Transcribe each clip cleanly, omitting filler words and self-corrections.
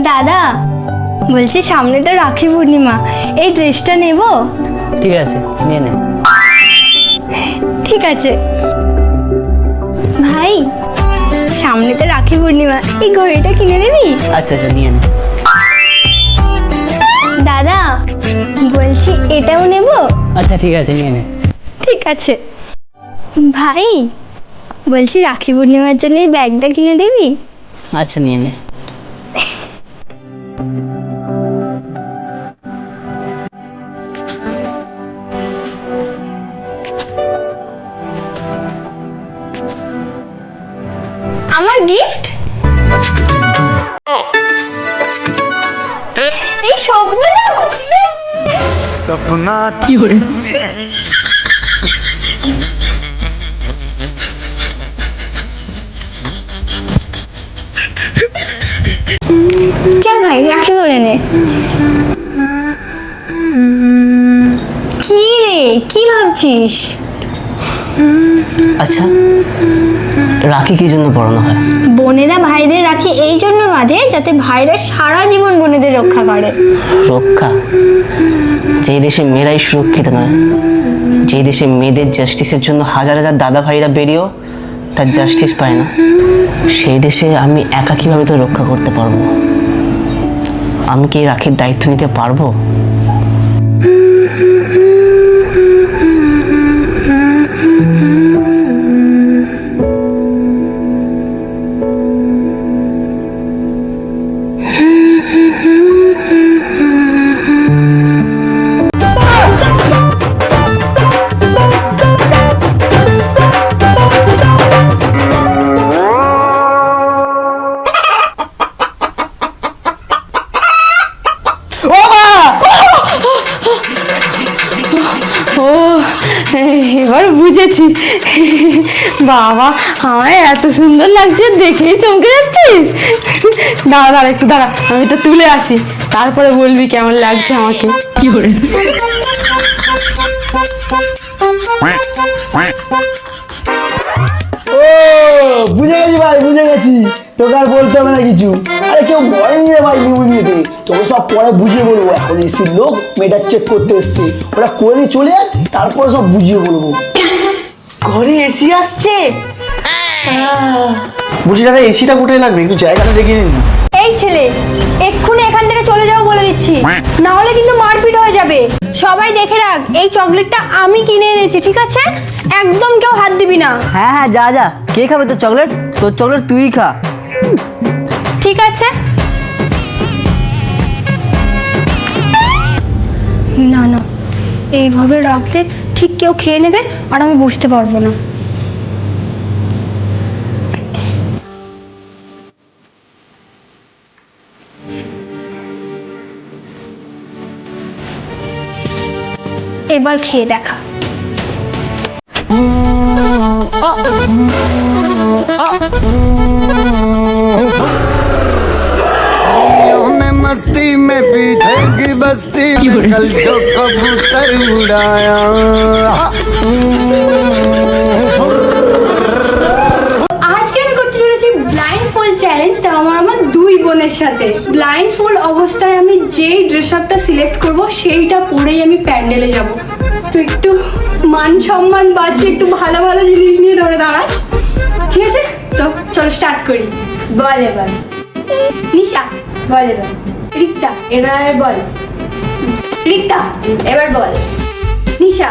দাদা বলছি সামনে তো রাখি পূর্ণিমা, এই ড্রেসটা নেব? ঠিক আছে, নিয়ে নে। ঠিক আছে ভাই, সামনে তো রাখি পূর্ণিমা, এই ঘড়িটা কিনে দিবি? আচ্ছা আচ্ছা, নিয়ে নে। দাদা বলছি এটাও নেব? আচ্ছা ঠিক আছে, নিয়ে নে। ঠিক আছে ভাই, বলছি রাখি পূর্ণিমার জন্য এই ব্যাগটা কিনে দিবি? আচ্ছা, নিয়ে নে। আমার গিফট এই সবগুলো सपना কি করে? চল ভাই রাখি করে নে। কি রে, কি ভাবছিস? আচ্ছা, রাখি কি জন্য পরানো হয়? বোনেরা ভাইদের রাখি এই জন্য বাঁধে যাতে ভাইরা সারা জীবন বোনেদের রক্ষা করে। রক্ষা? যেই দেশে মেয়েরাই সুরক্ষিত নয়, যেই দেশে মেয়েদের জাস্টিসের জন্য হাজার হাজার দাদা ভাইরা বেরিয়েও তার জাস্টিস পায় না, সেই দেশে আমি একা কিভাবে তো রক্ষা করতে পারবো? আমি কি রাখির দায়িত্ব নিতে পারবো? ও এবার বুঝেছি। বাবা, আমায় এত সুন্দর লাগছে, দেখেই চমকে যাচ্ছিস। দাঁড়া দাঁড়া, একটু দাঁড়া, আমি এটা তুলে আসি, তারপরে বলবি কেমন লাগছে আমাকে। কি করে? ও বুঝে গেছি ভাই, বুঝে গেছি, তোকে আর বলতে হবে না কিছু। আরে কেউ বলেনি রে ভাই বিভূতি দিতে, তোকে সব পরে বুঝিয়ে বলবো। এখন এসির লোক মেয়েটা চেক করতে এসছে, ওরা করে দিয়ে চলে যায়, তারপরে সব বুঝিয়ে বলবো। ঘরে এসি আসছে? বলছি দাদা, এসিটা কোথায় লাগবে? একটু জায়গাটা দেখে নিন। এই ছেলে, এক্ষুনি এখান থেকে চলে যাও বলে দিচ্ছি, না হলে কিন্তু মারপিট হয়ে যাবে। সবাই দেখে রাখ, এই চকলেটটা আমি কিনে এনেছি, ঠিক আছে? একদম কেউ হাত দিবি না। হ্যাঁ হ্যাঁ, যা যা, কে খাবে তোর চকলেট? তোর চকলেট তুই খা। ঠিক আছে। না না, এইভাবে রাখলে ঠিক কেউ খেয়ে নেবে আর আমি বুঝতে পারবো না। এবার খেয়ে দেখা। मस्ती में पीछे की बस्ती में कल जो कबूतर उड़ाया। আজকে আমি করতে চলেছি ব্লাইন্ড ফোল্ড চ্যালেঞ্জ, তাও আমার দুই বোনের সাথে। ব্লাইন্ড ফোল্ড অবস্থায় আমি যেই ড্রেস আপটা সিলেক্ট করব সেইটা পরেই আমি প্যান্ডেলে যাব। তো একটু মান সম্মান বাঁচিয়ে একটু ভালো ভালো জিনিস নিয়ে ধরে দাঁড়া, ঠিক আছে? তো চলো স্টার্ট করি। বল এবার নিশা, বল এবার রিক্তা, এবার বল রিক্তা, এবার বল নিশা।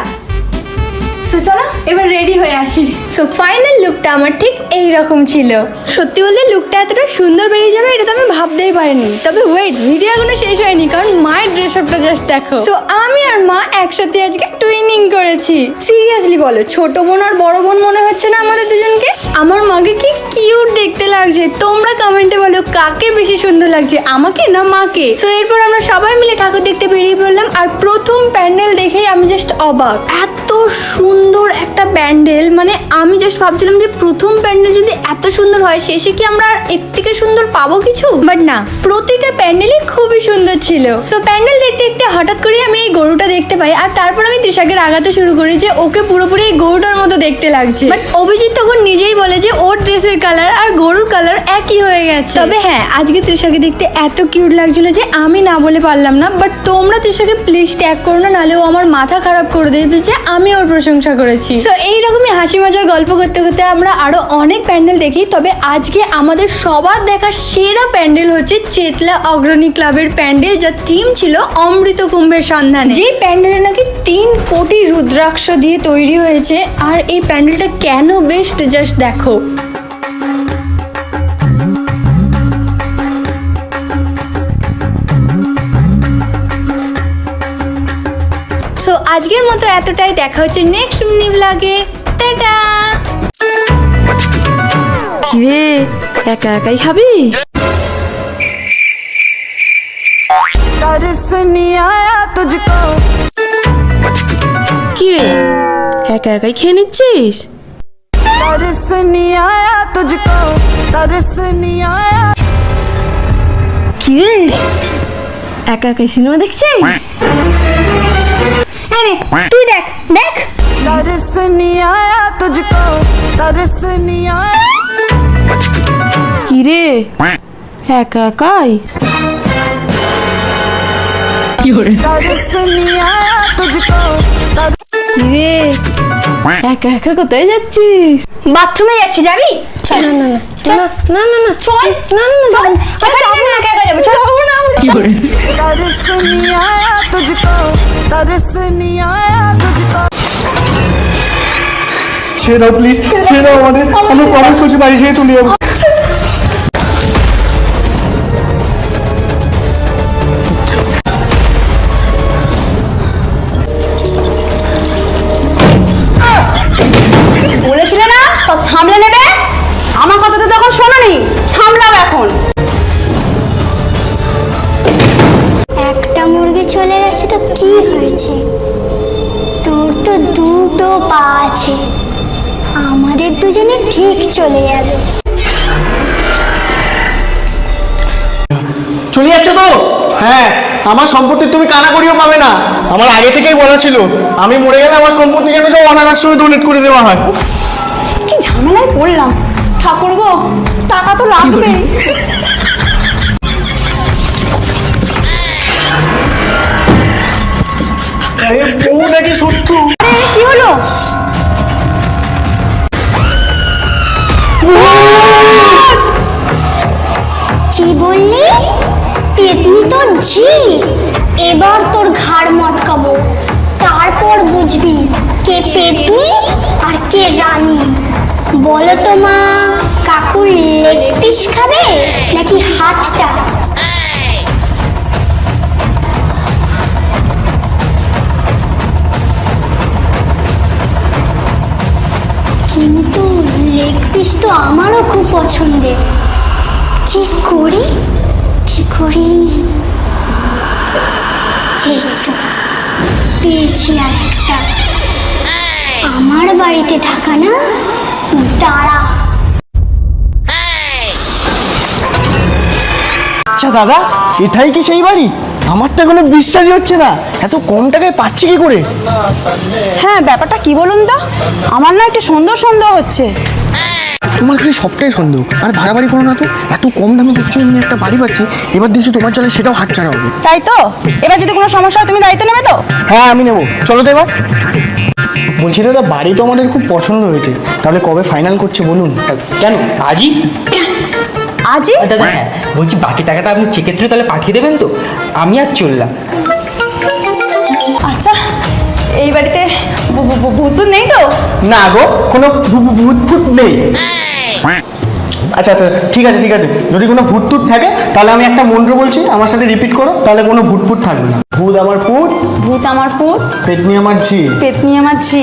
সো চলো এবার রেডি হয়ে আসি। সো ফাইনাল লুকটা আমার ঠিক এই রকম ছিল। সত্যি বলতে লুকটা এতটা সুন্দর বেরিয়ে যাবে এটা তো আমি ভাবতেই পারিনি। তবে ওয়েট, ভিডিও এখনো শেষ হয়নি, কারণ মায়ের ড্রেস আপটা জাস্ট দেখো। সো আমি আর মা একসাথে আজকে টুইনিং করেছি। সিরিয়াসলি বলো, ছোট বোন আর বড় বোন মনে হচ্ছে না আমাদের দুজনকে? আমার মাকে কি কিউট দেখতে লাগছে। তোমরা কমেন্টে বলো কাকে বেশি সুন্দর লাগছে, আমাকে না মাকে? সো এরপর আমরা সবাই মিলে ঠাকুর দেখতে বেরিয়ে পড়লাম। আর প্রথম প্যান্ডেল দেখেই আমি জাস্ট অবাক, এত সুন্দর সুন্দর একটা প্যান্ডেল, মানে আমি জাস্ট ভাবছিলাম যে প্রথম প্যান্ডেল যদি এত সুন্দর হয় শেষে কি আমরা আর এর থেকে সুন্দর পাবো কিছু, বাট না, প্রতিটা প্যান্ডেলই খুবই সুন্দর ছিল। সো প্যান্ডেল দেখতে দেখতে হঠাৎ করে আমি এই গরুটা দেখতে পাই, আর তারপর আমি তৃষাকে রাগাতে শুরু করি যে ওকে পুরোপুরি এই গরুটার মতো দেখতে লাগছে। বাট অভিজিৎ তখন নিজেই বলে যে ওর ড্রেসের কালার আর গরুর কালার একই হয়ে গেছে। তবে হ্যাঁ, আজকে তৃষাকে দেখতে এত কিউট লাগছিল যে আমি না বলে পারলাম না। বাট তোমরা তৃষাকে প্লিজ ট্যাগ করো না, নাহলে ও আমার মাথা খারাপ করে দেবে যে আমি ওর প্রশংসা করেছি। তো এইরকমই হাসি মজার গল্প করতে করতে আমরা আরো অনেক প্যান্ডেল দেখি। তবে আজকে আমাদের সবার দেখার সেরা প্যান্ডেল হচ্ছে চেতলা অগ্রণী ক্লাবের প্যান্ডেল, যার থিম ছিল অমৃত কুম্ভের সন্ধানে। যে প্যান্ডেলটা নাকি 3 কোটি রুদ্রাক্ষ দিয়ে তৈরি হয়েছে। আর এই প্যান্ডেলটা কেন বেস্ট জাস্ট দেখো। সো আজকের মতো এতটাই, দেখা হচ্ছে নেক্সট মিনি ব্লগে। টাটা। কিরে একা একাই খাবি? কিরে একা একাই খেয়ে নিচ্ছিস? কিরে একা একাই সিনেমা দেখছিস? আরে তুই দেখ দেখ। কিরে একা একাই? কিরে একা একা কোথায় যাচ্ছিস? বাথরুমে যাচ্ছি, যাবি? চল। না না না না চল না না না চল, এখানে কেন একা একা যাবো? চল। কিরে ছেড়ে দাও প্লিজ, ছেড়ে দাও আমাদের, আমরা প্রমিস করছি বাড়ি ছেড়ে চলে যাবো। বলেছিলে না সব সামলে নেবে? আমার কথা তো তখন শোনোনি, সামলাও এখন। একটা মুরগি চলে গেছে তো কি হয়েছে? তোর তো দুটো পা আছে, আমাদের দুজনে ঠিক চলে যাবে। চলে যাচ্ছ তো? হ্যাঁ, আমার সম্পত্তি তুমি কানা করিও পাবে না। আমার আগে থেকেই বলা ছিল আমি মরে গেলে আমার সম্পত্তি যেন সব অনাথ আশ্রমে ডোনেট করে দেওয়া হয়। কি ঝামেলায় পড়লাম। ঠাকুর গো, টাকা তো লাগবেই। বউ নাকি শত্রু? কি হলো? কি বললি? পেতনি তোর ঝি? এবার তোর ঘাড় মটকাবো, তারপর বুঝবি কে পেতনি আর কে রানী। বলো তো মা, কাকুর লেগ পিস খাবে নাকি হাতটা? কিন্তু লেগ পিস তো আমারও খুব পছন্দের। কি করি কি করি? এই তো পেয়েছি একটা। আমার বাড়িতে থাকা না, দাঁড়া। আচ্ছা দাদা, এটাই কি সেই বাড়ি? আমার তো এখনো বিশ্বাসই হচ্ছে না, এত কম টাকায় পাচ্ছি কি করে? হ্যাঁ, ব্যাপারটা কি বলুন তো, আমার না একটু সন্দেহ সন্দেহ হচ্ছে। তোমার খালি সবটাই সন্দেহ, আর ভাড়া বাড়ি করো না তো। এত কম দামে বলছো আমি একটা বাড়ি পাচ্ছি, এবার দেখছি তোমার চলে সেটাও হাতছাড়া হবে। তাই তো, এবার যদি কোনো সমস্যা হয় তুমি দায়িত্ব নেবে তো? হ্যাঁ আমি নেবো, চলো তো এবার। বলছি দাদা, বাড়ি তো আমাদের খুব পছন্দ হয়েছে, তাহলে কবে ফাইনাল করছে বলুন? কেন আজই? আজই? দাদা হ্যাঁ, বলছি বাকি টাকাটা আপনি চেকের থ্রু তাহলে পাঠিয়ে দেবেন তো? আমি আর চললাম। আচ্ছা, এই বাড়িতে ভূত ভূত নেই তো? না গো, কোনো ভূত ফুট নেই। আচ্ছা আচ্ছা, ঠিক আছে ঠিক আছে, যদি কোনো ভূত টুট থাকে তাহলে আমি একটা মন্ত্র বলছি, আমার সাথে রিপিট করো, তাহলে কোনো ভূত ফুট থাকবে না। ভূত আমার পুত, ভূত আমার পুত, পেতনি আমার ঝি। পেতনি আমার ঝি।